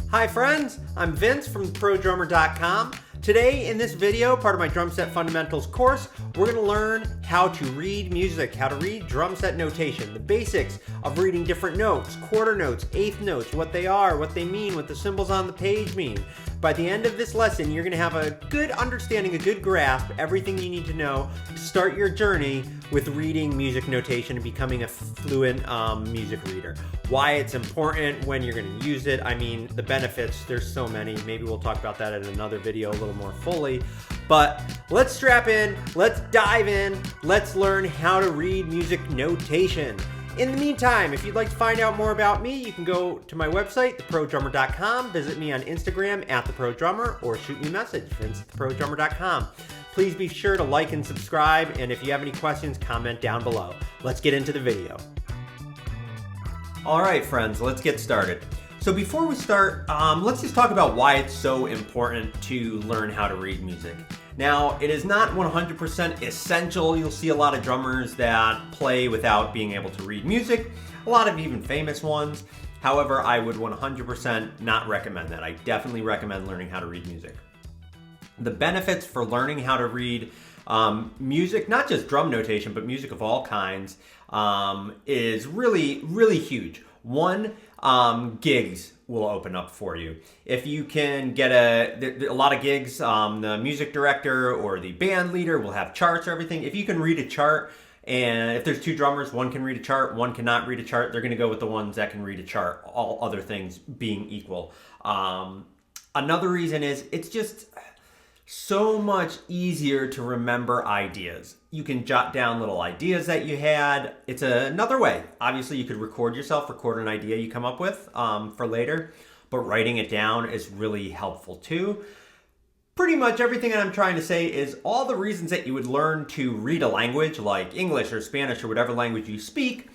Hi friends, I'm Vince from ProDrummer.com. Today in this video, part of my drum set fundamentals course, we're going to learn how to read music, how to read drum set notation, the basics of reading different notes, quarter notes, eighth notes, what they are, what they mean, what the symbols on the page mean. By the end of this lesson, you're going to have a good understanding, a good grasp, everything you need to know to start your journey with reading music notation and becoming a fluent music reader. Why it's important, when you're going to use it. I mean, the benefits, there's so many. Maybe we'll talk about that in another video a little more fully. But let's strap in, let's dive in, let's learn how to read music notation. In the meantime, if you'd like to find out more about me, you can go to my website, theprodrummer.com, visit me on Instagram @theprodrummer, or shoot me a message, vince@theprodrummer.com. Please be sure to like and subscribe, and if you have any questions, comment down below. Let's get into the video. All right, friends, let's get started. So before we start, let's just talk about why it's so important to learn how to read music. Now, it is not 100% essential. You'll see a lot of drummers that play without being able to read music, a lot of even famous ones. However, I would 100% not recommend that. I definitely recommend learning how to read music. The benefits for learning how to read music, not just drum notation, but music of all kinds, is really, really huge. One, gigs will open up for you. If you can get a lot of gigs, the music director or the band leader will have charts or everything. If you can read a chart, and if there's two drummers, one can read a chart, one cannot read a chart, they're going to go with the ones that can read a chart, all other things being equal. Another reason is it's just so much easier to remember ideas. You can jot down little ideas that you had. It's another way. Obviously, you could record an idea you come up with for later, but writing it down is really helpful too. Pretty much everything that I'm trying to say is all the reasons that you would learn to read a language like English or Spanish or whatever language you speak,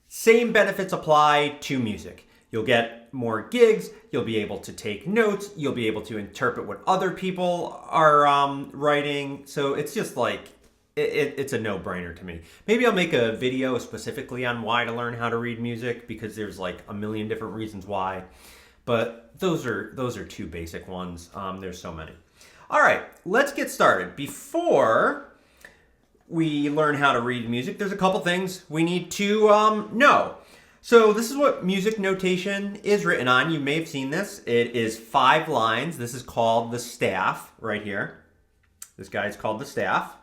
same benefits apply to music. You'll get more gigs, you'll be able to take notes, you'll be able to interpret what other people are writing. So it's just like, it's a no-brainer to me. Maybe I'll make a video specifically on why to learn how to read music, because there's like a million different reasons why. But those are two basic ones. There's so many. All right, let's get started. Before we learn how to read music, there's a couple things we need to know. So this is what music notation is written on. You may have seen this. It is 5 lines. This is called the staff right here. This guy is called the staff.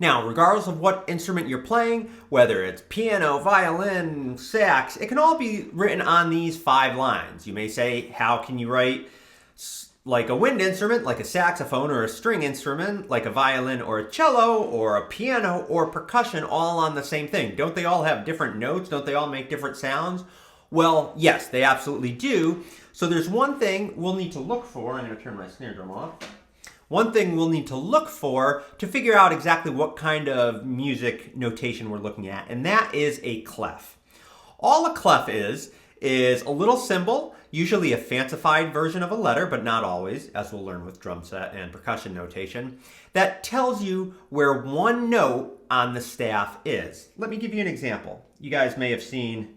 Now, regardless of what instrument you're playing, whether it's piano, violin, sax, it can all be written on these 5 lines. You may say, how can you write like a wind instrument, like a saxophone, or a string instrument, like a violin or a cello or a piano or percussion, all on the same thing? Don't they all have different notes? Don't they all make different sounds? Well, yes, they absolutely do. So there's one thing we'll need to look for. I'm going to turn my snare drum off. One thing we'll need to look for to figure out exactly what kind of music notation we're looking at, and that is a clef. All a clef is a little symbol, usually a fancified version of a letter, but not always, as we'll learn with drum set and percussion notation, that tells you where one note on the staff is. Let me give you an example. You guys may have seen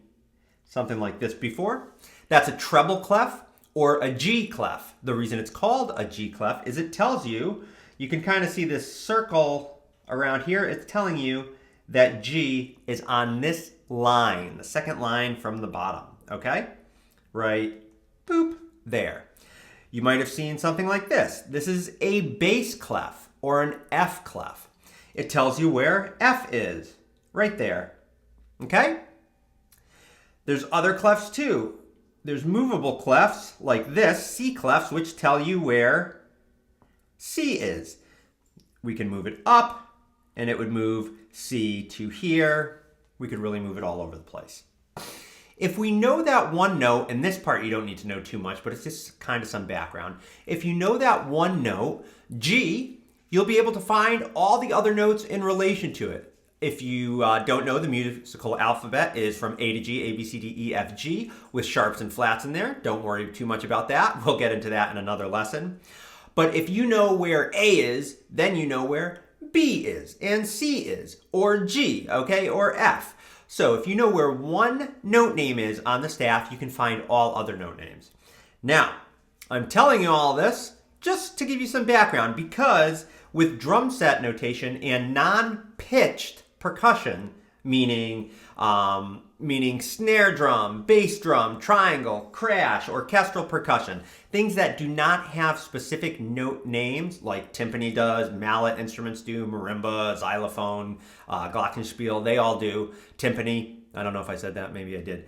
something like this before. That's a treble clef or a G clef. The reason it's called a G clef is it tells you, you can kind of see this circle around here, it's telling you that G is on this line, the second line from the bottom, okay? Right, boop, there. You might have seen something like this. This is a bass clef or an F clef. It tells you where F is, right there, okay? There's other clefs too. There's movable clefs like this, C clefs, which tell you where C is. We can move it up and it would move C to here. We could really move it all over the place. If we know that one note, and this part you don't need to know too much, but it's just kind of some background. If you know that one note, G, you'll be able to find all the other notes in relation to it. If you don't know, the musical alphabet is from A to G, A, B, C, D, E, F, G, with sharps and flats in there. Don't worry too much about that. We'll get into that in another lesson. But if you know where A is, then you know where B is, and C is, or G, okay, or F. So if you know where one note name is on the staff, you can find all other note names. Now, I'm telling you all this just to give you some background, because with drum set notation and non-pitched percussion, meaning snare drum, bass drum, triangle, crash, orchestral percussion, things that do not have specific note names like timpani does, mallet instruments do, marimba, xylophone, glockenspiel, they all do. Timpani, I don't know if I said that, maybe I did.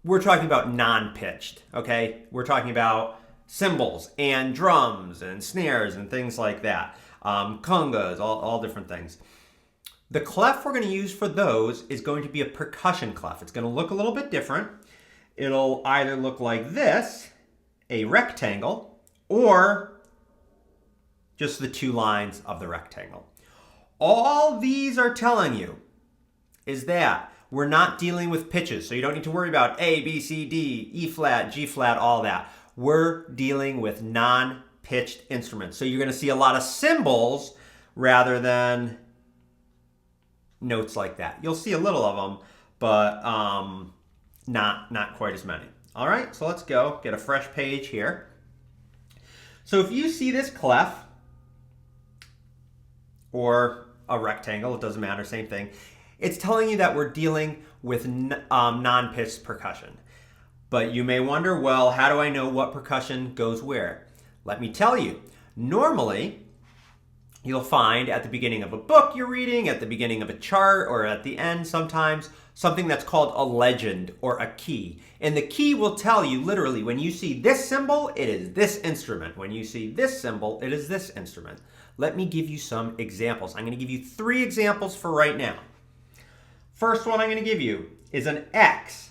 We're talking about non-pitched, okay? We're talking about cymbals and drums and snares and things like that. Congas, all different things. The clef we're going to use for those is going to be a percussion clef. It's going to look a little bit different. It'll either look like this, a rectangle, or just the two lines of the rectangle. All these are telling you is that we're not dealing with pitches, so you don't need to worry about A, B, C, D, E flat, G flat, all that. We're dealing with non-pitched instruments. So you're going to see a lot of cymbals rather than notes like that. You'll see a little of them, but not quite as many. All right, so let's go get a fresh page here. So if you see this clef or a rectangle, it doesn't matter, same thing. It's telling you that we're dealing with non-pitched percussion. But you may wonder, well, how do I know what percussion goes where? Let me tell you. Normally, you'll find at the beginning of a book you're reading, at the beginning of a chart, or at the end sometimes, something that's called a legend or a key. And the key will tell you literally, when you see this symbol, it is this instrument. When you see this symbol, it is this instrument. Let me give you some examples. I'm going to give you 3 examples for right now. First one I'm going to give you is an X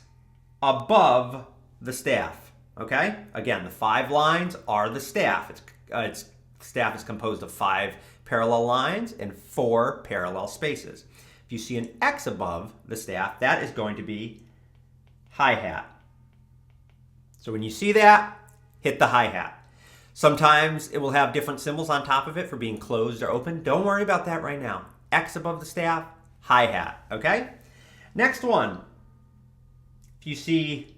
above the staff. Okay? Again, the 5 lines are the staff. Its staff is composed of 5 parallel lines and 4 parallel spaces. If you see an X above the staff, that is going to be hi-hat. So when you see that, hit the hi-hat. Sometimes it will have different symbols on top of it for being closed or open. Don't worry about that right now. X above the staff, hi-hat, okay? Next one. If you see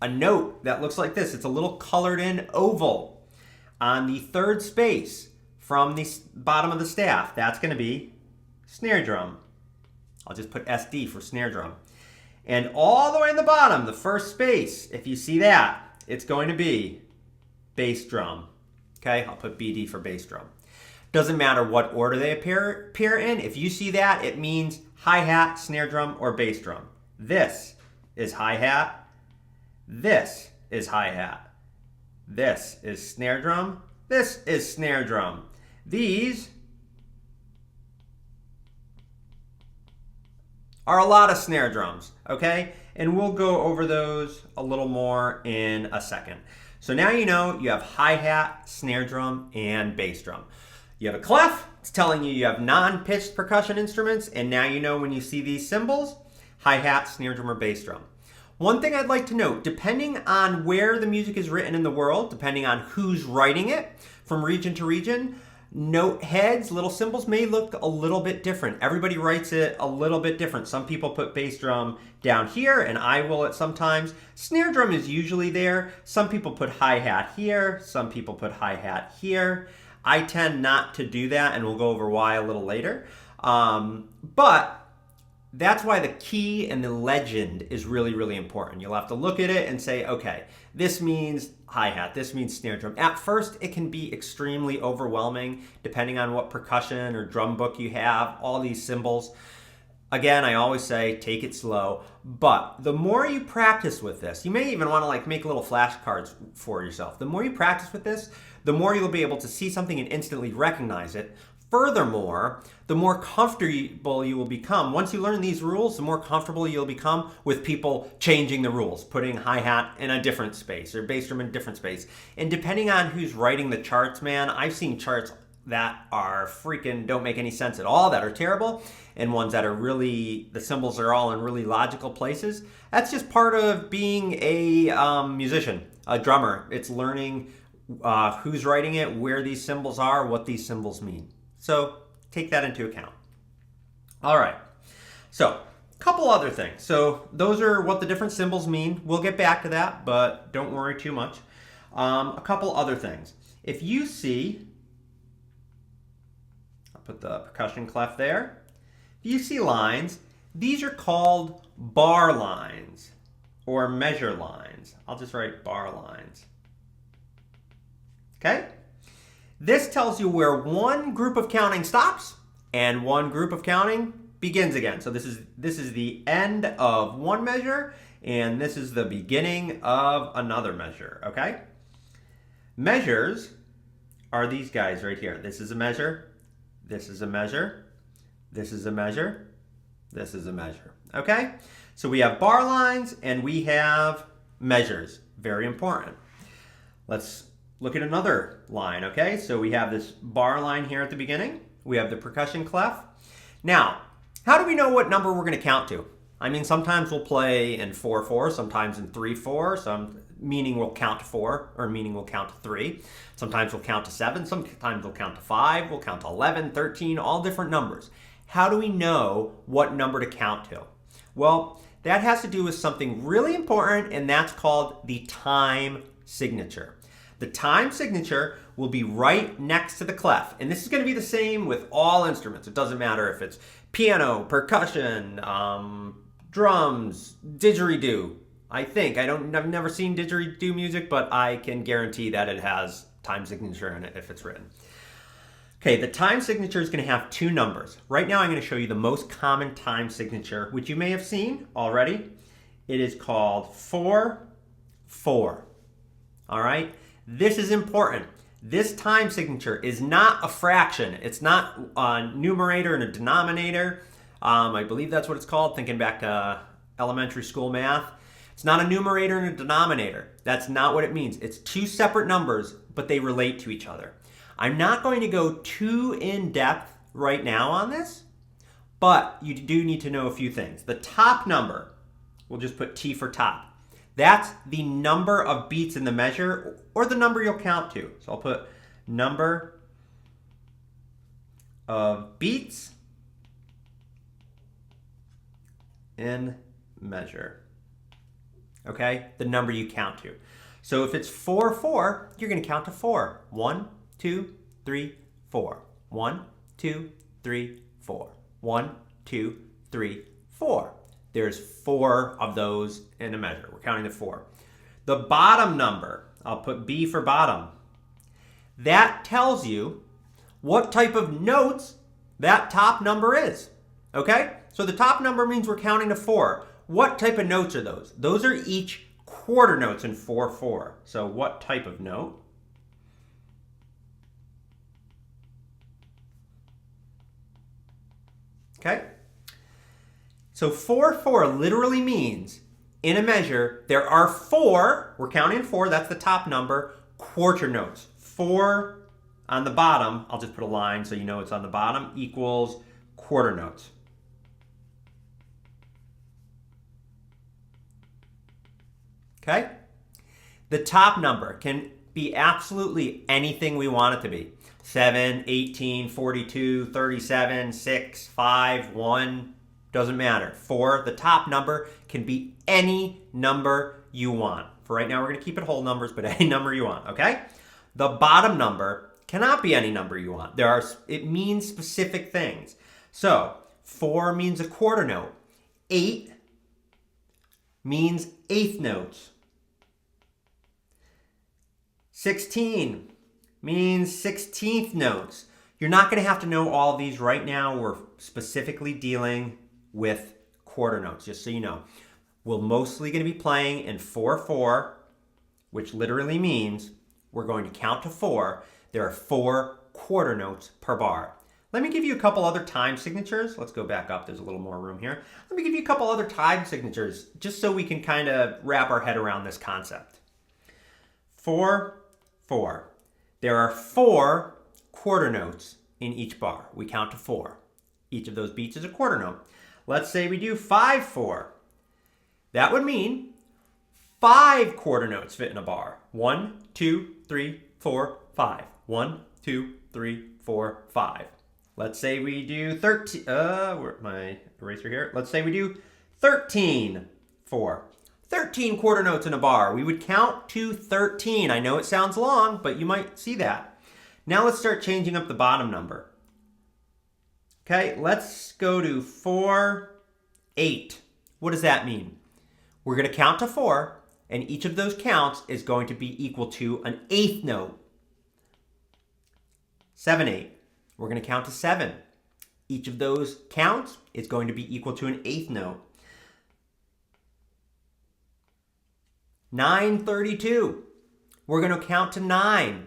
a note that looks like this, it's a little colored in oval on the 3rd space from the bottom of the staff, that's going to be snare drum. I'll just put SD for snare drum. And all the way in the bottom, the 1st space, if you see that, it's going to be bass drum. Okay, I'll put BD for bass drum. Doesn't matter what order they appear in. If you see that, it means hi-hat, snare drum, or bass drum. This is hi-hat. This is hi-hat. This is snare drum. This is snare drum. These are a lot of snare drums, okay? And we'll go over those a little more in a second. So now you know you have hi-hat, snare drum, and bass drum. You have a clef, it's telling you have non-pitched percussion instruments, and now you know when you see these symbols, hi-hat, snare drum, or bass drum. One thing I'd like to note, depending on where the music is written in the world, depending on who's writing it, from region to region, note heads, little symbols may look a little bit different. Everybody writes it a little bit different. Some people put bass drum down here, and I will at sometimes. Snare drum is usually there. Some people put hi-hat here. Some people put hi-hat here. I tend not to do that, and we'll go over why a little later. But that's why the key and the legend is really, really important. You'll have to look at it and say, okay, this means hi-hat, this means snare drum. At first, it can be extremely overwhelming depending on what percussion or drum book you have, all these symbols. Again, I always say, take it slow. But the more you practice with this, you may even want to make little flashcards for yourself. The more you practice with this, the more you'll be able to see something and instantly recognize it. Furthermore, the more comfortable you will become. Once you learn these rules, the more comfortable you'll become with people changing the rules, putting hi-hat in a different space or bass drum in a different space. And depending on who's writing the charts, man, I've seen charts that are freaking don't make any sense at all, that are terrible, and ones that are really, the symbols are all in really logical places. That's just part of being a musician, a drummer. It's learning who's writing it, where these symbols are, what these symbols mean. So take that into account. All right. So Couple other things. So those are what the different symbols mean. We'll get back to that, but don't worry too much. A couple other things. If you see, I'll put the percussion clef there. If you see lines, these are called bar lines or measure lines. I'll just write bar lines. Okay? This tells you where one group of counting stops and one group of counting begins again. So this is the end of one measure and this is the beginning of another measure, okay? Measures are these guys right here. This is a measure, this is a measure, this is a measure, this is a measure, okay? So we have bar lines and we have measures, very important. Let's look at another line, okay? So we have this bar line here at the beginning. We have the percussion clef. Now, how do we know what number we're gonna count to? I mean, sometimes we'll play in 4/4, sometimes in 3/4, meaning we'll count to 4, or meaning we'll count to 3. Sometimes we'll count to 7, sometimes we'll count to 5, we'll count to 11, 13, all different numbers. How do we know what number to count to? Well, that has to do with something really important, and that's called the time signature. The time signature will be right next to the clef. And this is going to be the same with all instruments. It doesn't matter if it's piano, percussion, drums, didgeridoo. I've never seen didgeridoo music, but I can guarantee that it has time signature in it if it's written. Okay, the time signature is going to have two numbers. Right now I'm going to show you the most common time signature, which you may have seen already. It is called 4/4. All right? This is important. This time signature is not a fraction. It's not a numerator and a denominator. I believe that's what it's called, thinking back to elementary school math. It's not a numerator and a denominator. That's not what it means. It's two separate numbers, but they relate to each other. I'm not going to go too in depth right now on this, but you do need to know a few things. The top number, we'll just put T for top. That's the number of beats in the measure or the number you'll count to. So I'll put number of beats in measure. Okay, the number you count to. So if it's 4/4, you're going to count to 4. 1, 2, 3, 4. 1, 2, 3, 4. 1, 2, 3, 4. There's 4 of those in a measure. We're counting to 4. The bottom number, I'll put B for bottom. That tells you what type of notes that top number is. Okay? So the top number means we're counting to 4. What type of notes are those? Those are each quarter notes in 4/4. So what type of note? Okay? So 4/4 literally means in a measure there are 4, we're counting 4, that's the top number, quarter notes. 4 on the bottom, I'll just put a line so you know it's on the bottom, equals quarter notes. Okay? The top number can be absolutely anything we want it to be. 7, 18, 42, 37, 6, 5, 1, doesn't matter. 4, the top number, can be any number you want. For right now, we're going to keep it whole numbers, but any number you want, okay? The bottom number cannot be any number you want. It means specific things. So 4 means a quarter note. 8 means eighth notes. 16 means 16th notes. You're not going to have to know all of these right now. We're specifically dealing with quarter notes, just so you know. We're mostly going to be playing in 4/4, which literally means we're going to count to 4. There are 4 quarter notes per bar. Let me give you a couple other time signatures. Let's go back up. There's a little more room here. Let me give you a couple other time signatures just so we can kind of wrap our head around this concept. 4/4. There are 4 quarter notes in each bar. We count to 4. Each of those beats is a quarter note. Let's say we do 5/4. That would mean 5 quarter notes fit in a bar. 1, 2, 3, 4, 5. 1, 2, 3, 4, 5. Let's say we do 13, where's my eraser here? Let's say we do 13, 4. 13 quarter notes in a bar. We would count to 13. I know it sounds long, but you might see that. Now let's start changing up the bottom number. Okay, let's go to 4, 8. What does that mean? We're going to count to 4, and each of those counts is going to be equal to an eighth note. 7, 8. We're going to count to 7. Each of those counts is going to be equal to an eighth note. 9, 32. We're going to count to 9.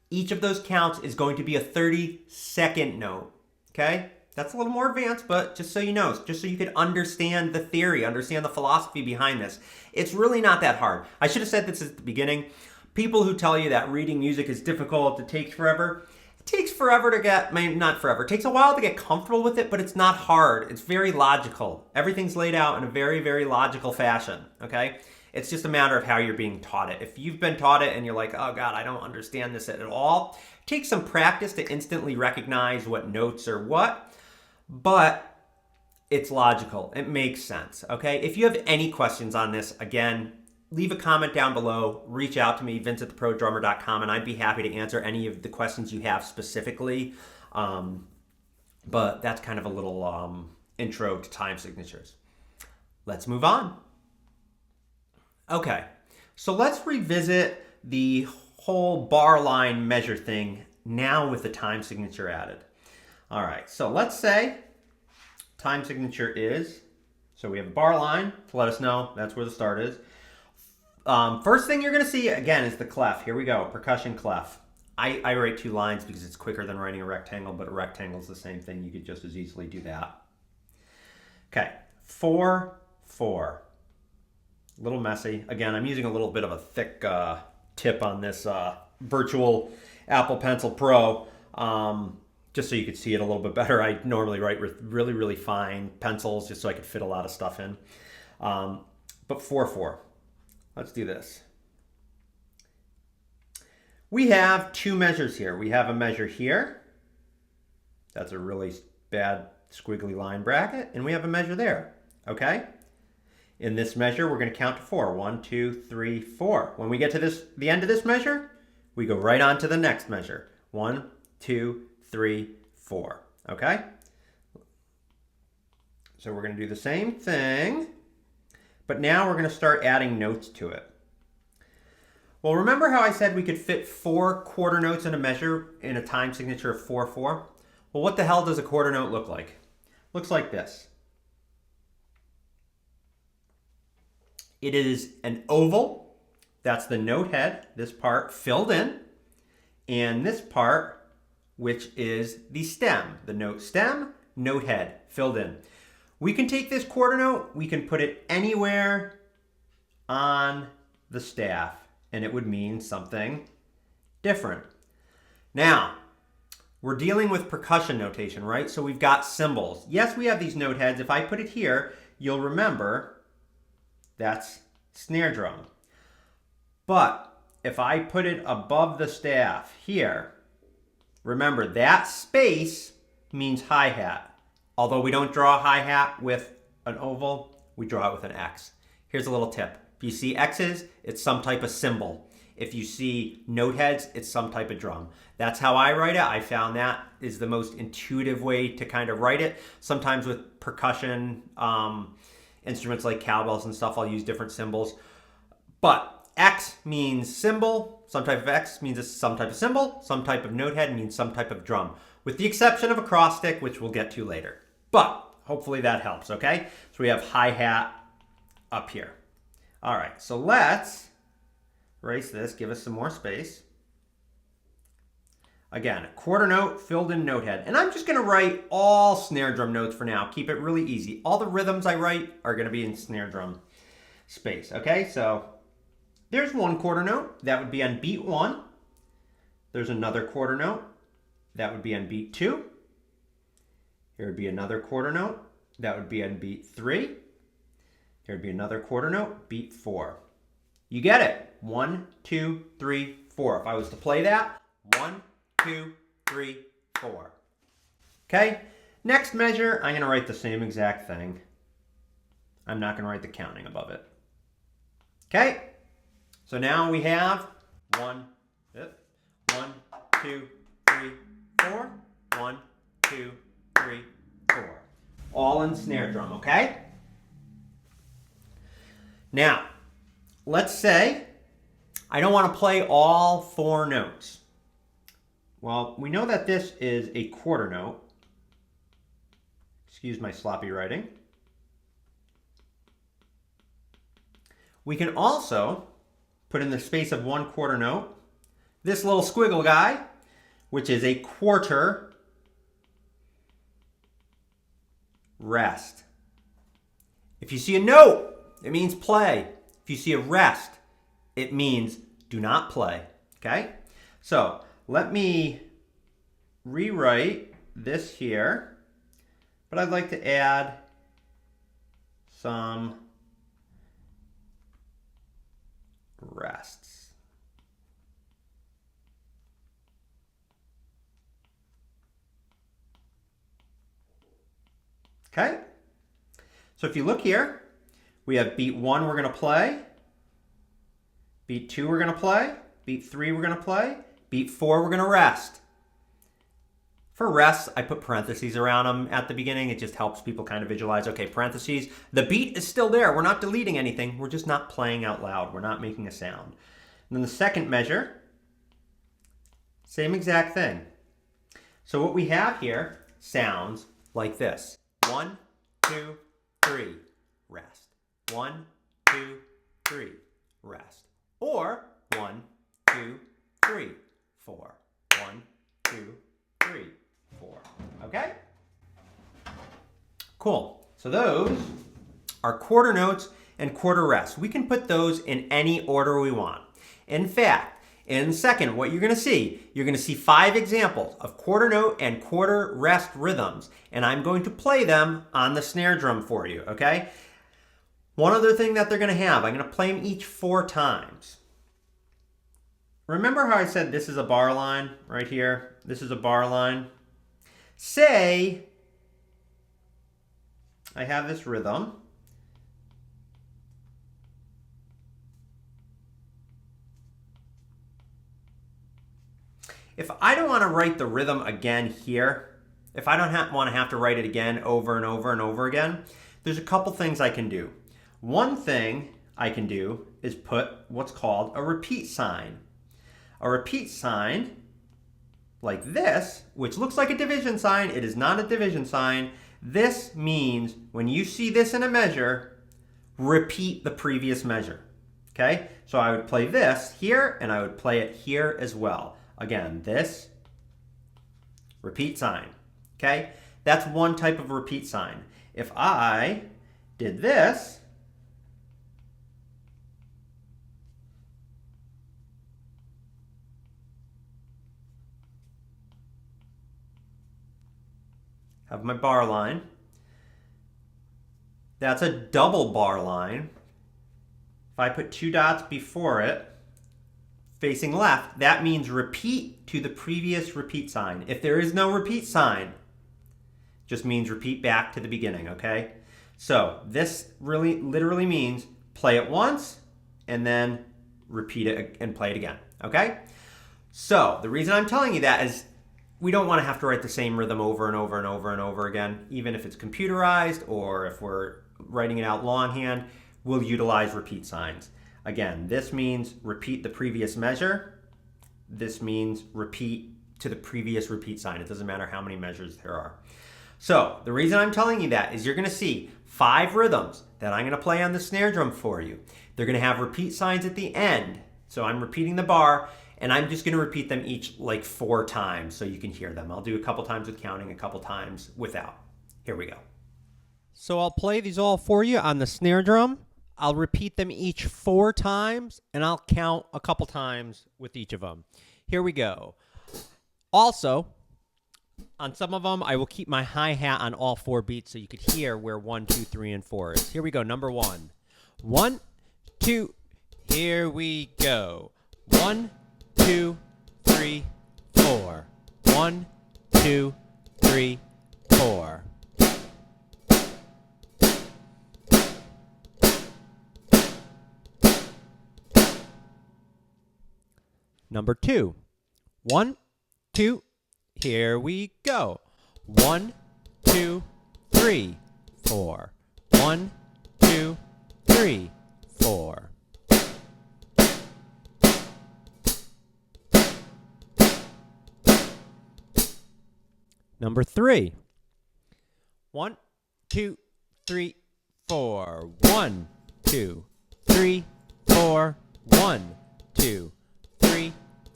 Each of those counts is going to be a 32nd note. Okay? That's a little more advanced, but just so you know, just so you could understand the theory, understand the philosophy behind this. It's really not that hard. I should have said this at the beginning. People who tell you that reading music is difficult, it takes forever. It takes forever to get, not forever, it takes a while to get comfortable with it, but it's not hard. It's very logical. Everything's laid out in a very, very logical fashion, okay? It's just a matter of how you're being taught it. If you've been taught it and you're like, oh God, I don't understand this at all, it takes some practice to instantly recognize what notes are what, but it's logical. It makes sense, okay? If you have any questions on this, again, leave a comment down below, reach out to me, vince@theprodrummer.com, and I'd be happy to answer any of the questions you have specifically. But that's kind of a little intro to time signatures. Let's move on. Okay, so let's revisit the whole bar line measure thing now with the time signature added. All right, so let's say time signature is, so we have a bar line to let us know that's where the start is. First thing you're going to see, again, is the clef. Here we go, percussion clef. I write 2 lines because it's quicker than writing a rectangle, but a rectangle is the same thing. You could just as easily do that. Okay, 4, 4. A little messy. Again, I'm using a little bit of a thick tip on this virtual Apple Pencil Pro, just so you could see it a little bit better. I normally write with really, really fine pencils just so I could fit a lot of stuff in. But 4, 4. Let's do this. We have 2 measures here. We have a measure here. That's a really bad squiggly line bracket. And we have a measure there. Okay? In this measure, we're going to count to 4. 1, 2, 3, 4. When we get to the end of this measure, we go right on to the next measure. 1, 2, 3, 4. Okay? So we're going to do the same thing, but now we're going to start adding notes to it. Well, remember how I said we could fit 4 quarter notes in a measure in a time signature of 4, 4? Well, what the hell does a quarter note look like? Looks like this. It is an oval. That's the note head, this part filled in, and this part, which is the stem, the note stem, note head filled in. We can take this quarter note, we can put it anywhere on the staff, and it would mean something different. Now, we're dealing with percussion notation, right? So we've got cymbals. Yes, we have these note heads. If I put it here, you'll remember that's snare drum. But if I put it above the staff here, remember that space means hi-hat. Although we don't draw a hi-hat with an oval, we draw it with an X. Here's a little tip. If you see X's, it's some type of cymbal. If you see note heads, it's some type of drum. That's how I write it. I found that is the most intuitive way to kind of write it. Sometimes with percussion instruments like cowbells and stuff, I'll use different symbols. But X means cymbal, some type of X means some type of cymbal, some type of note head means some type of drum, with the exception of acrostic, which we'll get to later. But hopefully that helps, okay? So we have hi-hat up here. All right, so let's erase this, give us some more space. Again, a quarter note filled in note head. And I'm just gonna write all snare drum notes for now. Keep it really easy. All the rhythms I write are gonna be in snare drum space, okay? So there's one quarter note, that would be on beat 1. There's another quarter note, that would be on beat 2. Here would be another quarter note, that would be on beat 3. Here would be another quarter note, beat 4. You get it? 1, 2, 3, 4. If I was to play that, 1, 2, 3, 4. Okay, next measure, I'm going to write the same exact thing. I'm not going to write the counting above it. Okay, so now we have 1, 2, 3, 4, 1, 2, 3, 4. All in snare drum, okay? Now, let's say I don't want to play all 4 notes. Well, we know that this is a quarter note. Excuse my sloppy writing. We can also put in the space of 1 quarter note this little squiggle guy, which is a quarter rest. If you see a note, it means play. If you see a rest, it means do not play. Okay? So let me rewrite this here, but I'd like to add some rests. Okay? So if you look here, we have beat 1 we're going to play, beat 2 we're going to play, beat 3 we're going to play, beat 4 we're going to rest. For rests, I put parentheses around them at the beginning. It just helps people kind of visualize, okay, parentheses. The beat is still there. We're not deleting anything. We're just not playing out loud. We're not making a sound. And then the second measure, same exact thing. So what we have here sounds like this. 1, 2, 3, rest. 1, 2, 3, rest. Or 1, 2, 3, 4. 1, 2, 3, 4. Okay? Cool. So those are quarter notes and quarter rests. We can put those in any order we want. In fact, in a second, what you're going to see 5 examples of quarter note and quarter rest rhythms, and I'm going to play them on the snare drum for you, okay? One other thing that they're going to have, I'm going to play them each 4 times. Remember how I said this is a bar line right here? This is a bar line. Say I have this rhythm. If I don't want to write the rhythm again here, if I don't want to have to write it again over and over and over again, there's a couple things I can do. One thing I can do is put what's called a repeat sign. A repeat sign like this, which looks like a division sign, it is not a division sign. This means when you see this in a measure, repeat the previous measure. Okay? So I would play this here and I would play it here as well. Again, this repeat sign. Okay? That's one type of repeat sign. If I did this, have my bar line. That's a double bar line. If I put 2 dots before it, facing left, that means repeat to the previous repeat sign. If there is no repeat sign, just means repeat back to the beginning, okay? So this really literally means play it once and then repeat it and play it again, okay? So the reason I'm telling you that is we don't want to have to write the same rhythm over and over and over and over again. Even if it's computerized or if we're writing it out longhand, we'll utilize repeat signs. Again, this means repeat the previous measure. This means repeat to the previous repeat sign. It doesn't matter how many measures there are. So the reason I'm telling you that is you're going to see 5 rhythms that I'm going to play on the snare drum for you. They're going to have repeat signs at the end. So I'm repeating the bar, and I'm just going to repeat them each like 4 times so you can hear them. I'll do a couple times with counting, a couple times without. Here we go. So I'll play these all for you on the snare drum. I'll repeat them each 4 times, and I'll count a couple times with each of them. Here we go. Also, on some of them, I will keep my hi-hat on all 4 beats so you could hear where 1, 2, 3, and 4 is. Here we go, number 1. 1, 2, here we go. 1, 2, 3, 4. 1, 2, 3, 4. Number 2. 1, 2, here we go. 1, 2, 3, 4. 1, 2, 3, 4. Number 3. 1, 2, 3, 4. 1, 2, 3, 4. 1, 2, 3,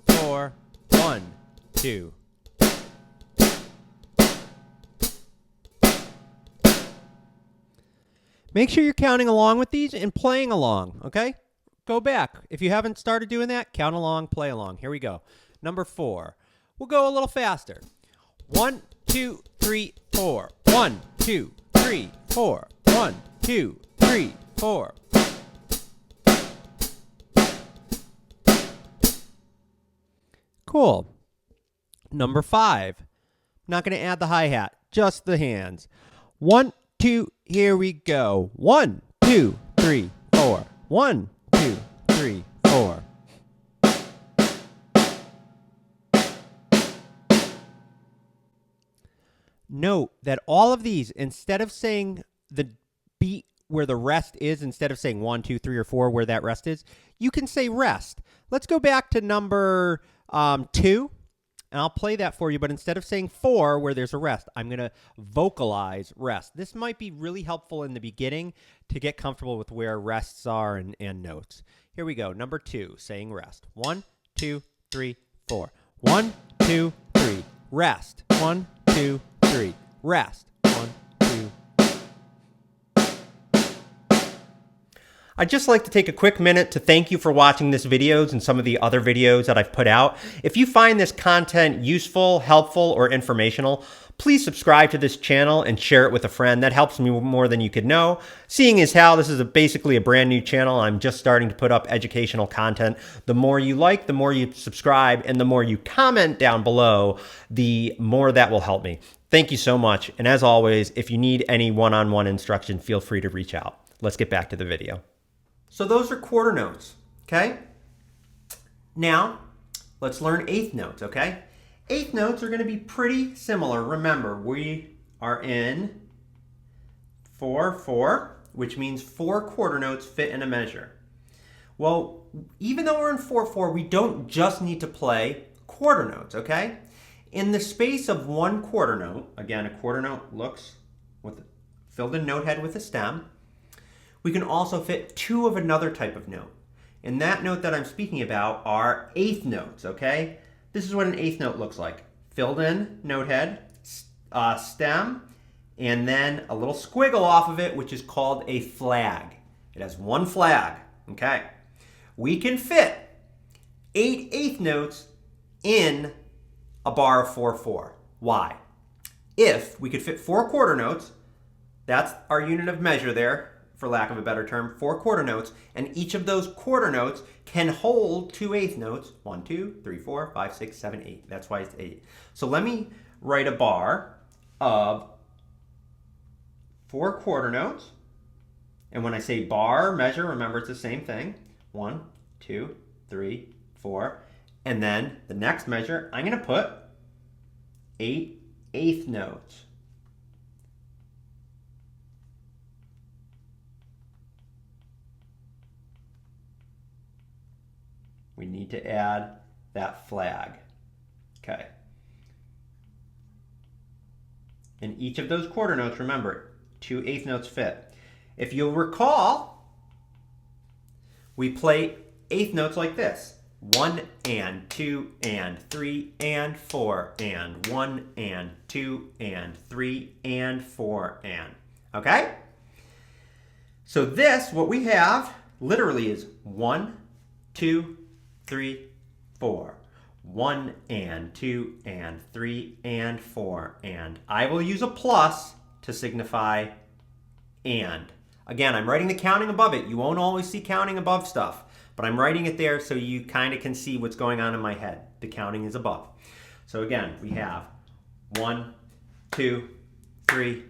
4. 1, 2. Make sure you're counting along with these and playing along, okay? Go back. If you haven't started doing that, count along, play along. Here we go. Number 4. We'll go a little faster. 1, 2, 3, 4. 1, 2, 3, 4. 1, 2, 3, 4. Cool. Number 5. I'm not going to add the hi-hat, just the hands. 1, 2, here we go. 1, 2, 3, 4. 1, 2, 3, 4. Note that all of these, instead of saying the beat where the rest is, instead of saying 1, 2, 3, or 4 where that rest is, you can say rest. Let's go back to number 2. And I'll play that for you, but instead of saying 4 where there's a rest, I'm going to vocalize rest. This might be really helpful in the beginning to get comfortable with where rests are and notes. Here we go. Number 2, saying rest. 1, 2, 3, 4. 1, 2, 3. Rest. 1, 2, 3. Rest. 1, 2. I'd just like to take a quick minute to thank you for watching this videos and some of the other videos that I've put out. If you find this content useful, helpful, or informational, please subscribe to this channel and share it with a friend. That helps me more than you could know. Seeing as how this is basically a brand new channel, I'm just starting to put up educational content. The more you like, the more you subscribe, and the more you comment down below, the more that will help me. Thank you so much. And as always, if you need any one-on-one instruction, feel free to reach out. Let's get back to the video. So those are quarter notes, okay? Now, let's learn eighth notes, okay? Eighth notes are going to be pretty similar. Remember, we are in 4/4, which means 4 quarter notes fit in a measure. Well, even though we're in 4/4, we don't just need to play quarter notes, okay? In the space of 1 quarter note, again, a quarter note looks with a filled-in note head with a stem. We can also fit 2 of another type of note. And that note that I'm speaking about are eighth notes, okay? This is what an eighth note looks like. Filled in note head, stem, and then a little squiggle off of it, which is called a flag. It has 1 flag, okay? We can fit 8 eighth notes in a bar of 4/4. Why? If we could fit 4 quarter notes, that's our unit of measure there, for lack of a better term, 4 quarter notes, and each of those quarter notes can hold 2 eighth notes, 1, 2, 3, 4, 5, 6, 7, 8. That's why it's 8. So let me write a bar of 4 quarter notes, and when I say bar, measure, remember it's the same thing, 1, 2, 3, 4, and then the next measure, I'm going to put 8 eighth notes. We need to add that flag. Okay. And each of those quarter notes, remember, 2 eighth notes fit. If you'll recall, we play eighth notes like this. 1 and 2 and 3 and 4 and 1 and 2 and 3 and 4 and. Okay? So this, what we have, literally is 1, 2, 3, 4. 1 and 2 and 3 and 4 and. I will use a plus to signify and. Again, I'm writing the counting above it. You won't always see counting above stuff, but I'm writing it there so you kind of can see what's going on in my head. The counting is above. So again, we have 1, 2, 3,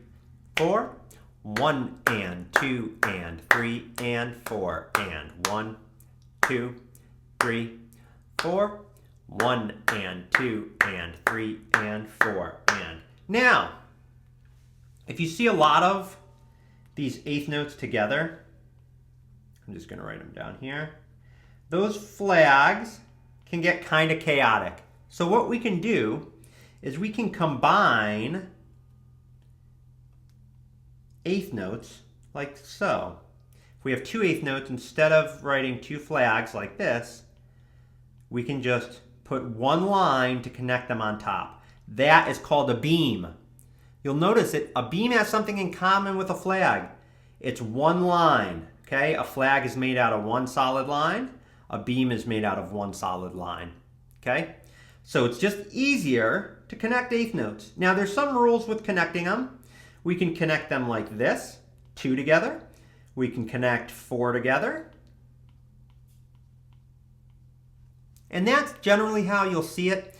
4. 1 and 2 and 3 and 4 and 1, 2, 3, 4. 1 and 2 and 3 and 4 and. Now, if you see a lot of these eighth notes together, I'm just going to write them down here. Those flags can get kind of chaotic. So what we can do is we can combine eighth notes like so. If we have two eighth notes, instead of writing two flags like this, we can just put one line to connect them on top. That is called a beam. You'll notice that a beam has something in common with a flag. It's one line, okay? A flag is made out of one solid line. A beam is made out of one solid line, okay? So it's just easier to connect eighth notes. Now there's some rules with connecting them. We can connect them like this, 2 together. We can connect 4 together. And that's generally how you'll see it.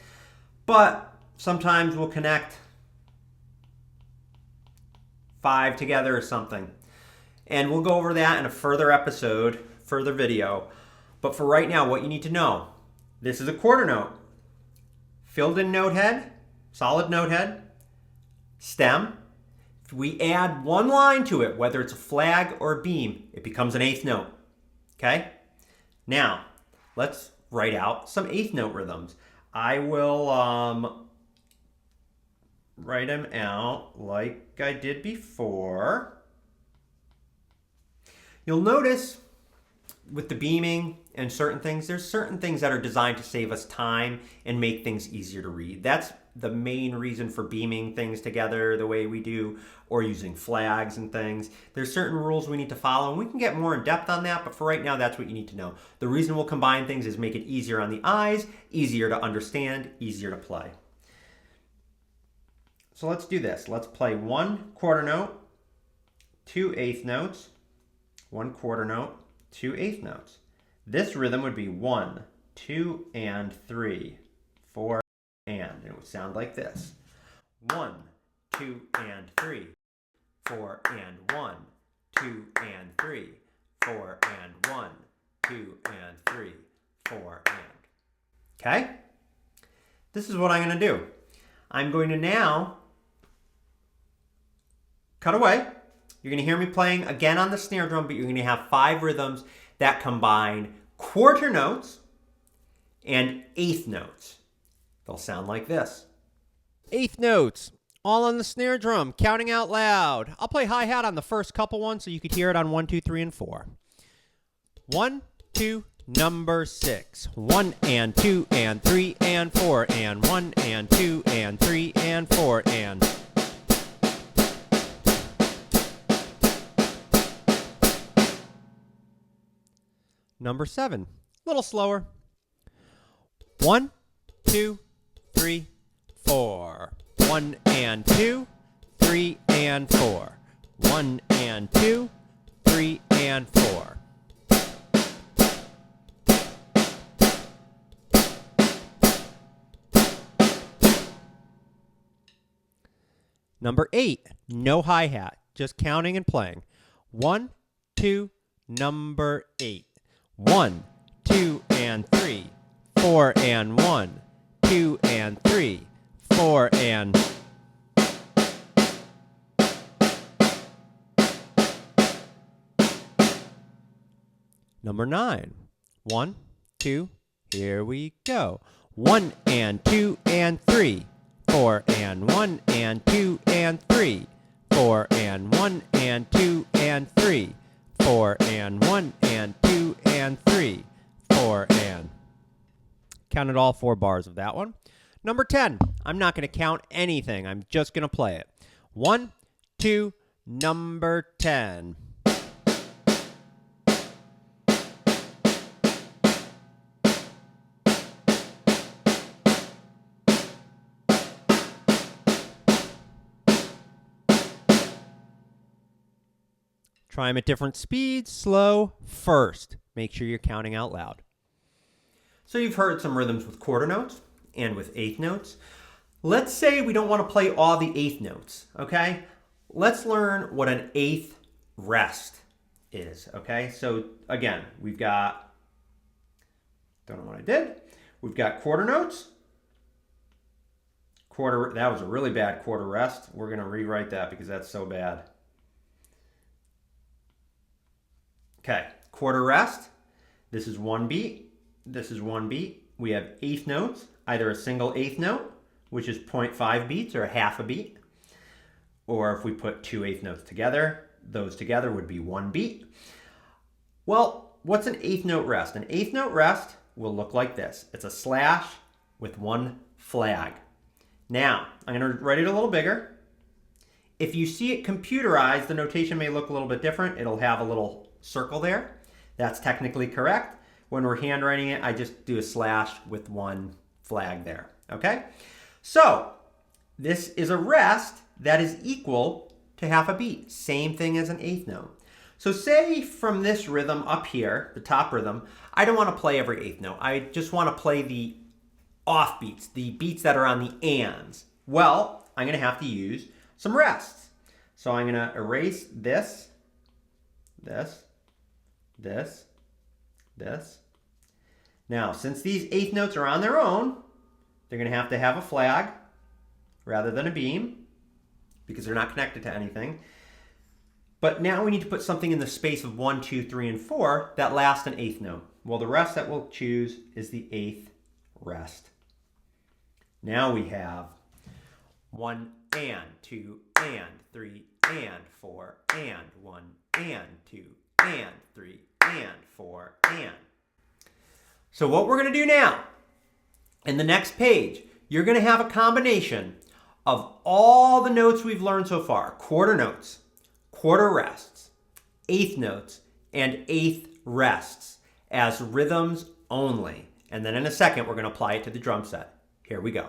But sometimes we'll connect 5 together or something. And we'll go over that in a further episode, further video. But for right now, what you need to know, this is a quarter note. Filled in note head, solid note head, stem. If we add one line to it, whether it's a flag or a beam, it becomes an eighth note. Okay? Now, let's write out some eighth note rhythms. I will write them out like I did before. You'll notice with the beaming and certain things, there's certain things that are designed to save us time and make things easier to read. That's the main reason for beaming things together the way we do, or using flags and things. There's certain rules we need to follow, and we can get more in depth on that, but for right now, that's what you need to know. The reason we'll combine things is make it easier on the eyes, easier to understand, easier to play. So let's do this. Let's play 1 quarter note, 2 eighth notes, 1 quarter note, 2 eighth notes. This rhythm would be 1, 2, and 3, 4, and it would sound like this. 1, 2, and 3, 4, and 1, 2, and 3, 4, and 1, 2, and 3, 4, and. Okay? This is what I'm going to do. I'm going to now cut away. You're going to hear me playing again on the snare drum, but you're going to have 5 rhythms that combine quarter notes and eighth notes. They'll sound like this. Eighth notes, all on the snare drum, counting out loud. I'll play hi-hat on the first couple ones so you could hear it on 1, 2, 3, and 4. 1, 2, number 6. 1 and 2 and 3 and 4 and 1 and 2 and 3 and 4 and. Number 7, a little slower. 1, 2, 3, 4. 1 and 2, 3 and 4. 1 and 2, 3 and 4. Number 8, no hi-hat, just counting and playing. 1, 2, number 8. 1, 2, and 3, 4, and 1, 2, and 3, 4, and. Number 9. 1, 2, here we go. 1 and 2 and 3, 4 and 1 and 2 and 3, 4 and 1 and 2 and 3, 4 and 1 and 2 and 3, 4 and. Counted all 4 bars of that one. Number 10. I'm not going to count anything. I'm just going to play it. 1, 2, number 10. Try them at different speeds, slow, first. Make sure you're counting out loud. So you've heard some rhythms with quarter notes and with eighth notes. Let's say we don't want to play all the eighth notes, okay? Let's learn what an eighth rest is, okay? So again, we've got, don't know what I did. We've got quarter notes. Quarter, that was a really bad quarter rest. We're going to rewrite that because that's so bad. Okay, quarter rest. This is one beat. This is one beat. We have eighth notes, either a single eighth note, which is 0.5 beats or a half a beat. Or if we put two eighth notes together, those together would be one beat. Well, what's an eighth note rest? An eighth note rest will look like this. It's a slash with one flag. Now, I'm going to write it a little bigger. If you see it computerized, the notation may look a little bit different. It'll have a little circle there. That's technically correct. When we're handwriting it, I just do a slash with one flag there, okay? So, this is a rest that is equal to half a beat. Same thing as an eighth note. So say from this rhythm up here, the top rhythm, I don't want to play every eighth note. I just want to play the off beats, the beats that are on the ands. Well, I'm going to have to use some rests. So I'm going to erase this, this, this, this. Now, since these eighth notes are on their own, they're going to have a flag rather than a beam because they're not connected to anything. But now we need to put something in the space of 1, 2, 3, and 4 that lasts an eighth note. Well, the rest that we'll choose is the eighth rest. Now we have 1 and 2 and 3 and 4 and 1 and 2 and 3 and 4 and. So what we're going to do now, in the next page, you're going to have a combination of all the notes we've learned so far. Quarter notes, quarter rests, eighth notes, and eighth rests as rhythms only. And then in a second, we're going to apply it to the drum set. Here we go.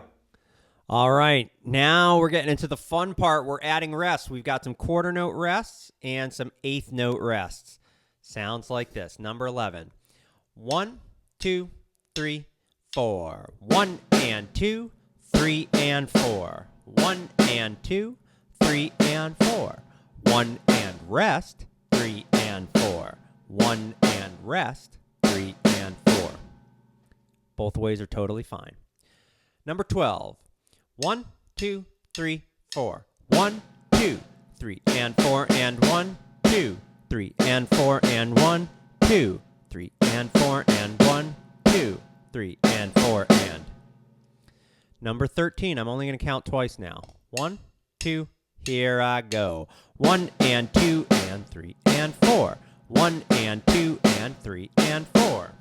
All right, now we're getting into the fun part. We're adding rests. We've got some quarter note rests and some eighth note rests. Sounds like this. Number 11. 1, 2, 3, 4. 1 and 2, 3 and 4. 1 and 2, 3 and 4. 1 and rest, 3 and 4. 1 and rest, 3 and 4. Both ways are totally fine. Number 12. 1, 2, 3, 4. 1, 2, 3 and 4 and 1, 2, 3 and 4 and 1, 2, 3 and 4 and 1, 2, 3 and 4 and. Number 13, I'm only going to count twice now. 1, 2, here I go. 1 and 2 and 3 and 4. 1 and 2 and 3 and 4.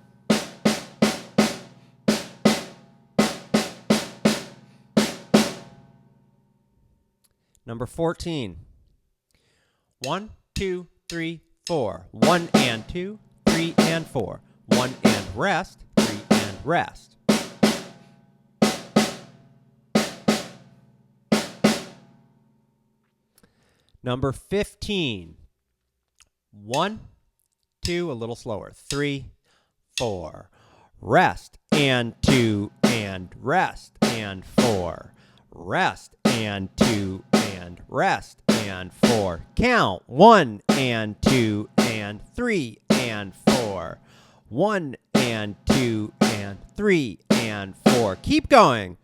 Number 14. 1, 2, 3, 4. 1 and 2, 3 and 4. 1 and rest, 3 and rest. Number 15. 1, 2, a little slower. 3, 4. Rest and 2 and rest and 4. Rest and 2 and rest and 4. Count 1 and 2 and 3 and 4. 1 and 2 and 3 and 4. Keep going.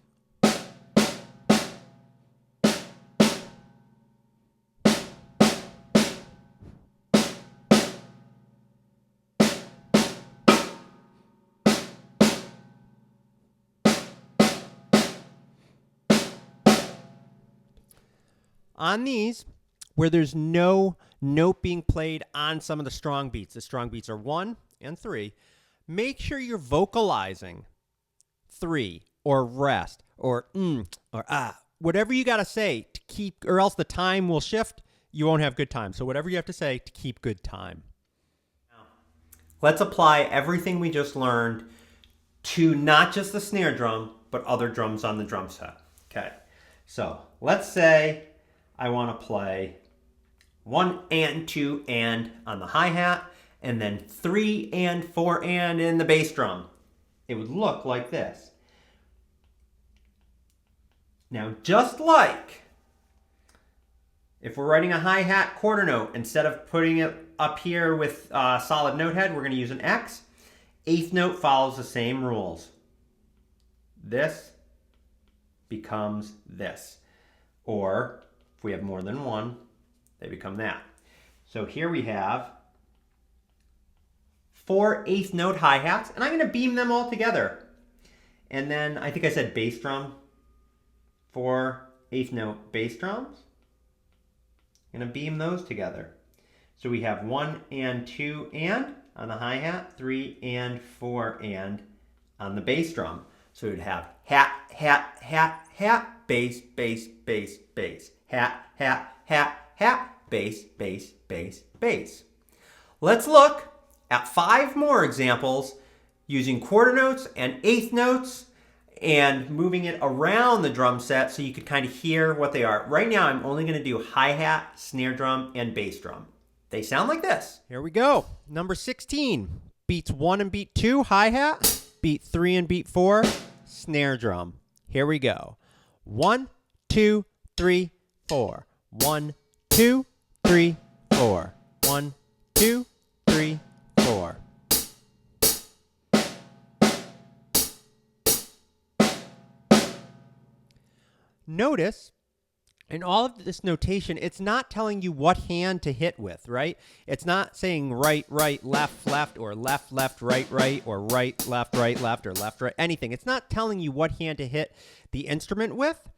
On these, where there's no note being played on some of the strong beats are 1 and 3, make sure you're vocalizing 3 or rest or or ah, whatever you got to say to keep, or else the time will shift. You won't have good time. So whatever you have to say to keep good time. Let's apply everything we just learned to not just the snare drum, but other drums on the drum set. Okay, so let's say I want to play 1 and 2 and on the hi-hat, and then 3 and 4 and in the bass drum. It would look like this. Now, just like if we're writing a hi-hat quarter note, instead of putting it up here with a solid note head, we're going to use an X. Eighth note follows the same rules. This becomes this. Or if we have more than one, they become that. So here we have 4 eighth note hi-hats, and I'm going to beam them all together. And then I think I said bass drum. 4 eighth note bass drums. I'm going to beam those together. So we have 1 and 2 and on the hi-hat, 3 and 4 and on the bass drum. So we'd have hat, hat, hat, hat, bass, bass, bass, bass. Hat, hat, hat, hat, bass, bass, bass, bass. Let's look at 5 more examples using quarter notes and eighth notes and moving it around the drum set so you could kind of hear what they are. Right now, I'm only going to do hi-hat, snare drum, and bass drum. They sound like this. Here we go. Number 16. Beats 1 and beat 2, hi-hat. Beat 3 and beat 4, snare drum. Here we go. 1, 2, 3, 4. 1, 2, 3, 4. 1, 2, 3, 4. Notice, in all of this notation, it's not telling you what hand to hit with, right? It's not saying right, right, left, left, or left, left, right, right, or right, left, or left, right, anything. It's not telling you what hand to hit the instrument with.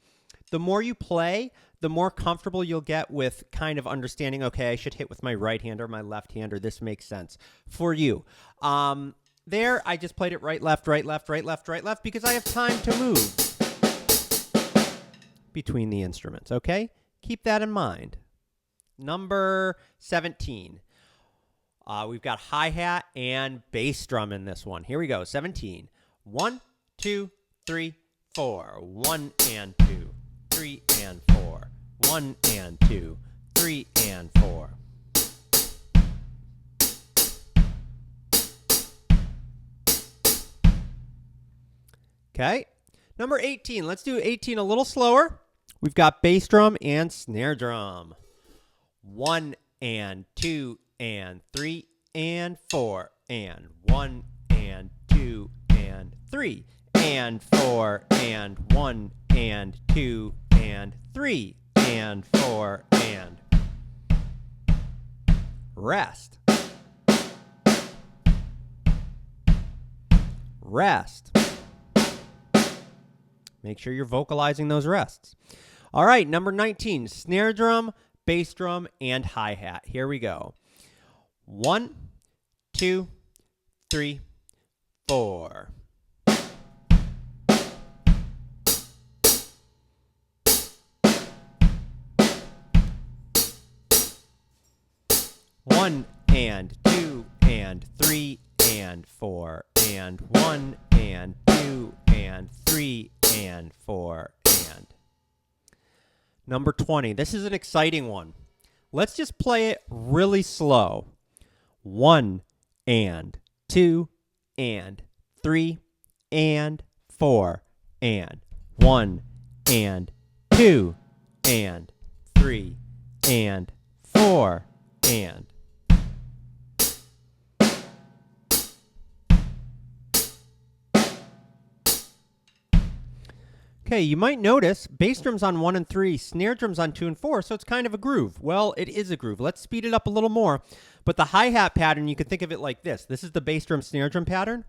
The more you play, the more comfortable you'll get with kind of understanding, okay, I should hit with my right hand or my left hand, or this makes sense for you. There, I just played it right, left, right, left, right, left, right, left, because I have time to move between the instruments, okay? Keep that in mind. Number 17. We've got hi-hat and bass drum in this one. Here we go, 17. 1, 2, 3, 4. 1 and 2, 3 and 4. 1 and 2, 3 and 4. Okay. Number 18. Let's do 18 a little slower. We've got bass drum and snare drum. 1 and 2 and 3 and 4 and 1 and 2 and 3 and 4 and 1 and 2 and 3 and 4 and rest. Rest. Make sure you're vocalizing those rests. All right, number 19, snare drum, bass drum, and hi-hat. Here we go. 1, 2, 3, 4. One and 2 and 3 and 4 and 1 and 2 and 3 and 4 and. Number 20. This is an exciting one. Let's just play it really slow. 1 and 2 and 3 and 4 and 1 and 2 and 3 and 4 and. Okay, you might notice bass drum's on 1 and 3, snare drum's on 2 and 4, so it's kind of a groove. Well, it is a groove. Let's speed it up a little more. But the hi-hat pattern, you can think of it like this. This is the bass drum, snare drum pattern.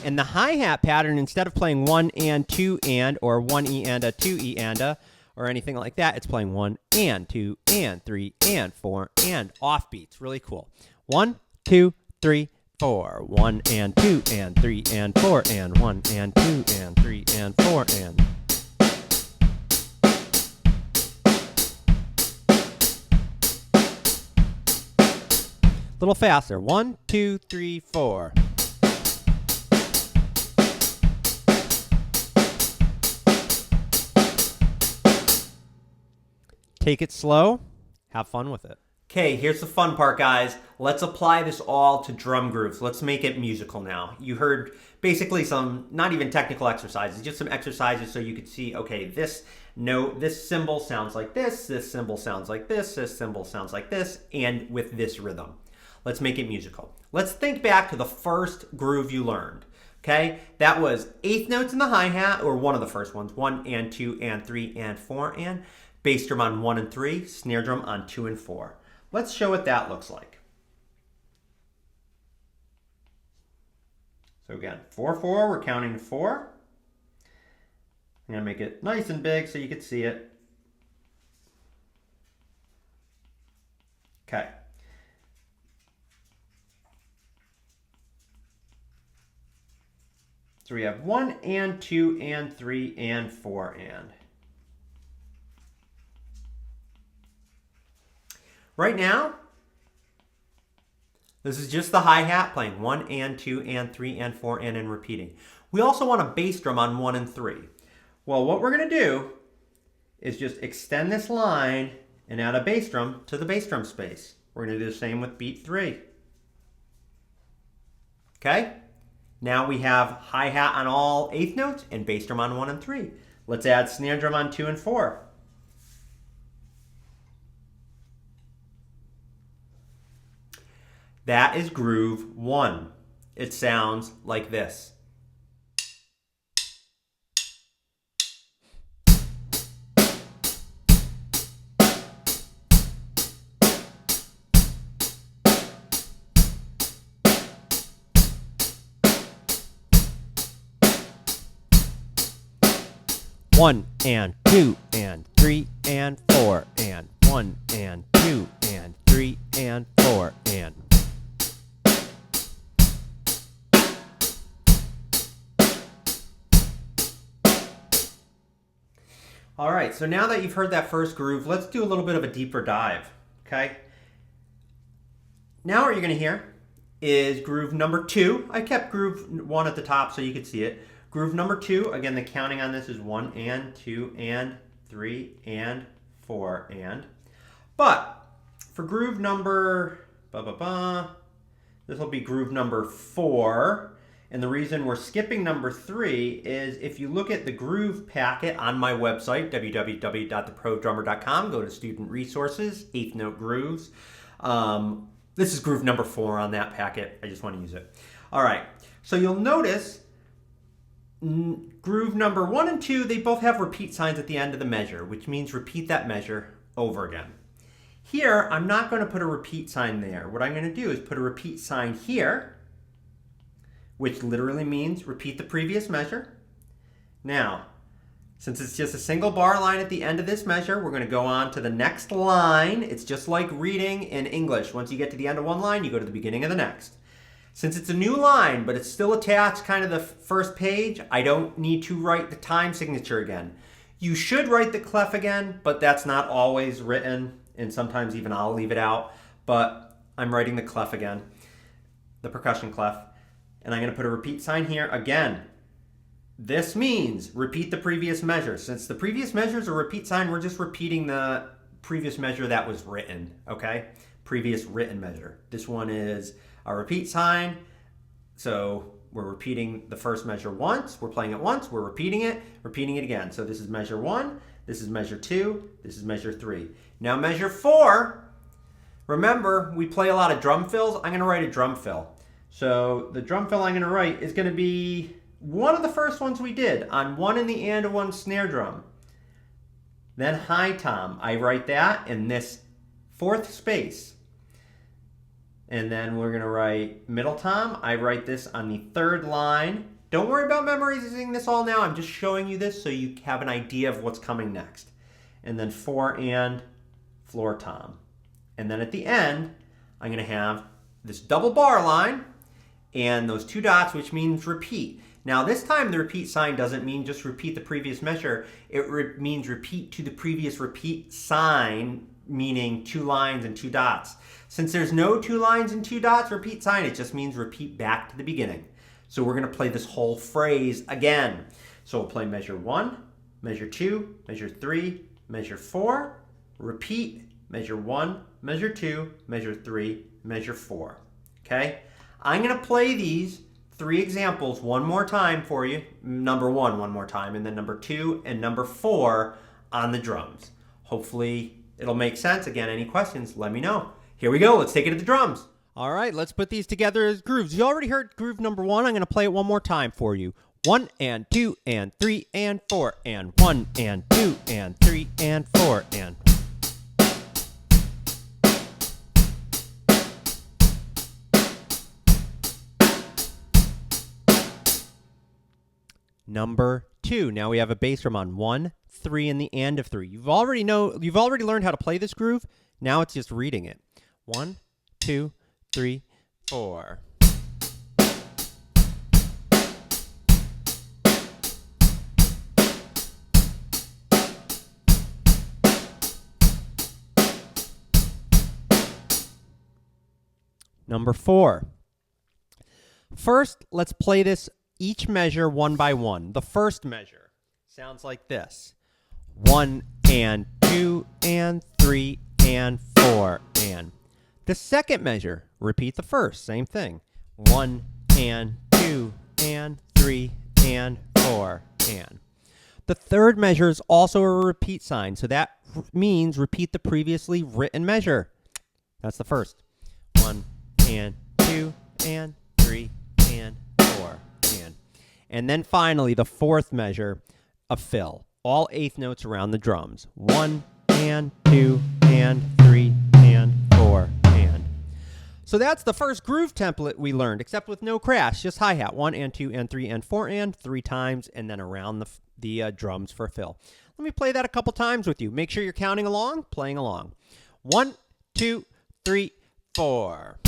And the hi-hat pattern, instead of playing 1 and 2 and, or 1 E and a 2 E and a, or anything like that, it's playing 1 and 2 and 3 and 4 and offbeats. Really cool. 1, 2, 3, 4. 1 and 2 and 3 and 4 and 1 and 2 and 3 and 4 and. Little faster. 1, 2, 3, 4. Take it slow. Have fun with it. Okay, here's the fun part, guys. Let's apply this all to drum grooves. Let's make it musical now. You heard basically some, not even technical exercises, just some exercises so you could see, okay, this note, this cymbal sounds like this cymbal sounds like this cymbal sounds like this, and with this rhythm. Let's make it musical. Let's think back to the first groove you learned. Okay, that was eighth notes in the hi-hat, or one of the first ones, 1 and 2 and 3 and 4 and, bass drum on 1 and 3, snare drum on 2 and 4. Let's show what that looks like. So again, 4-4, we're counting to 4. I'm going to make it nice and big so you can see it. Okay. So we have 1 and 2 and 3 and 4 and. Right now, this is just the hi-hat playing 1 and 2 and 3 and 4 and repeating. We also want a bass drum on 1 and 3. Well, what we're going to do is just extend this line and add a bass drum to the bass drum space. We're going to do the same with beat 3. Okay? Now we have hi-hat on all eighth notes and bass drum on 1 and 3. Let's add snare drum on 2 and 4. That is groove 1. It sounds like this. One and 2 and 3 and 4 and 1 and 2 and 3 and 4 and. All right, so now that you've heard that first groove, let's do a little bit of a deeper dive, okay? Now what you're gonna hear is groove number 2. I kept groove 1 at the top so you could see it. Groove number 2, again, the counting on this is 1 and 2 and 3 and 4 and. But for groove number, this will be groove number 4. And the reason we're skipping number 3 is if you look at the groove packet on my website, www.theprodrummer.com, go to Student Resources, 8th Note Grooves. This is groove number 4 on that packet. I just want to use it. All right, so you'll notice groove number 1 and 2, they both have repeat signs at the end of the measure, which means repeat that measure over again. Here, I'm not going to put a repeat sign there. What I'm going to do is put a repeat sign here, which literally means repeat the previous measure. Now, since it's just a single bar line at the end of this measure, we're going to go on to the next line. It's just like reading in English. Once you get to the end of one line, you go to the beginning of the next. Since it's a new line, but it's still attached kind of the first page, I don't need to write the time signature again. You should write the clef again, but that's not always written, and sometimes even I'll leave it out. But I'm writing the clef again, the percussion clef. And I'm going to put a repeat sign here again. This means repeat the previous measure. Since the previous measure is a repeat sign, we're just repeating the previous measure that was written, okay? Previous written measure. This one is a repeat sign. So we're repeating the first measure once. We're playing it once. We're repeating it again. So this is measure 1. This is measure 2. This is measure 3. Now measure 4. Remember, we play a lot of drum fills. I'm going to write a drum fill. So the drum fill I'm going to write is going to be one of the first ones we did on 1 in the and 1 snare drum. Then high tom, I write that in this 4th space. And then we're going to write middle tom. I write this on the 3rd line. Don't worry about memorizing this all now. I'm just showing you this so you have an idea of what's coming next. And then 4 and floor tom. And then at the end, I'm going to have this double bar line and those 2 dots, which means repeat. Now this time the repeat sign doesn't mean just repeat the previous measure. It means repeat to the previous repeat sign, meaning 2 lines and 2 dots. Since there's no 2 lines and 2 dots repeat sign, it just means repeat back to the beginning. So we're going to play this whole phrase again. So we'll play measure 1, measure 2, measure 3, measure 4, repeat, measure 1, measure 2, measure 3, measure 4. Okay? I'm going to play these 3 examples one more time for you. Number 1 one more time, and then number 2 and number 4 on the drums. Hopefully it'll make sense. Again, any questions, let me know. Here we go. Let's take it to the drums. All right, let's put these together as grooves. You already heard groove number 1. I'm going to play it one more time for you. 1 and 2 and 3 and 4 and 1 and 2 and 3 and 4 and. Number 2. Now we have a bass drum on 1, 3, and the and of 3. You've already learned how to play this groove. Now it's just reading it. 1, 2, 3, 4. Number 4. First, let's play this each measure one by one. The first measure sounds like this. 1 and 2 and 3 and 4 and. The second measure, repeat the first, same thing. 1 and 2 and 3 and 4 and. The third measure is also a repeat sign, so that means repeat the previously written measure. That's the first. 1 and 2 and 3 and 4 and. And then finally, the fourth measure, a fill. All eighth notes around the drums. 1 and 2 and 3 and 4 and. So that's the first groove template we learned, except with no crash, just hi-hat. 1 and 2 and 3 and 4 and 3 times, and then around the drums for a fill. Let me play that a couple times with you. Make sure you're counting along, playing along. 1, 2, 3, 4.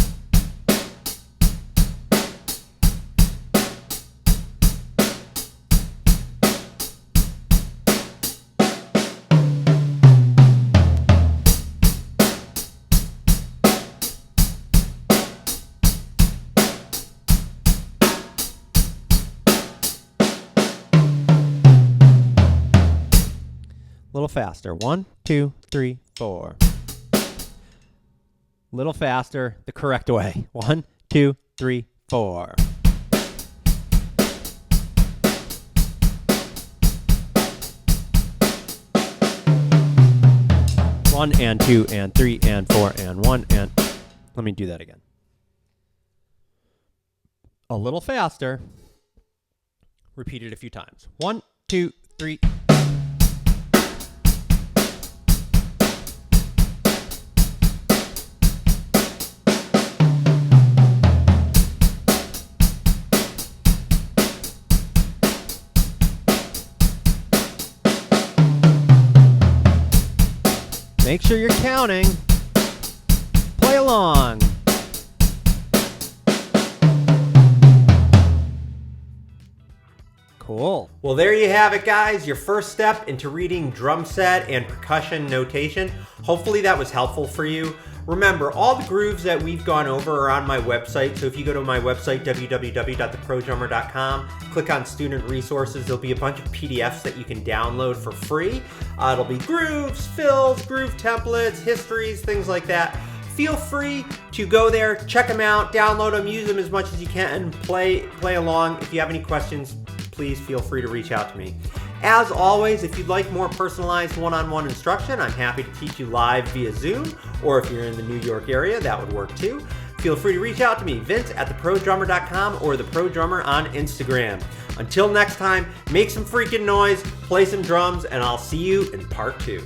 Little faster. 1, 2, 3, 4. Little faster, the correct way. 1, 2, 3, 4. One and 2 and 3 and 4 and 1 and. Let me do that again. A little faster. Repeat it a few times. 1, 2, 3. Make sure you're counting. Play along. Cool. Well, there you have it, guys. Your first step into reading drum set and percussion notation. Hopefully that was helpful for you. Remember, all the grooves that we've gone over are on my website. So if you go to my website, www.theprodrummer.com, click on Student Resources, there'll be a bunch of PDFs that you can download for free. It'll be grooves, fills, groove templates, histories, things like that. Feel free to go there, check them out, download them, use them as much as you can, and play along. If you have any questions, please feel free to reach out to me. As always, if you'd like more personalized one-on-one instruction, I'm happy to teach you live via Zoom, or if you're in the New York area, that would work too. Feel free to reach out to me, Vince@theprodrummer.com or The Pro Drummer on Instagram. Until next time, make some freaking noise, play some drums, and I'll see you in part 2.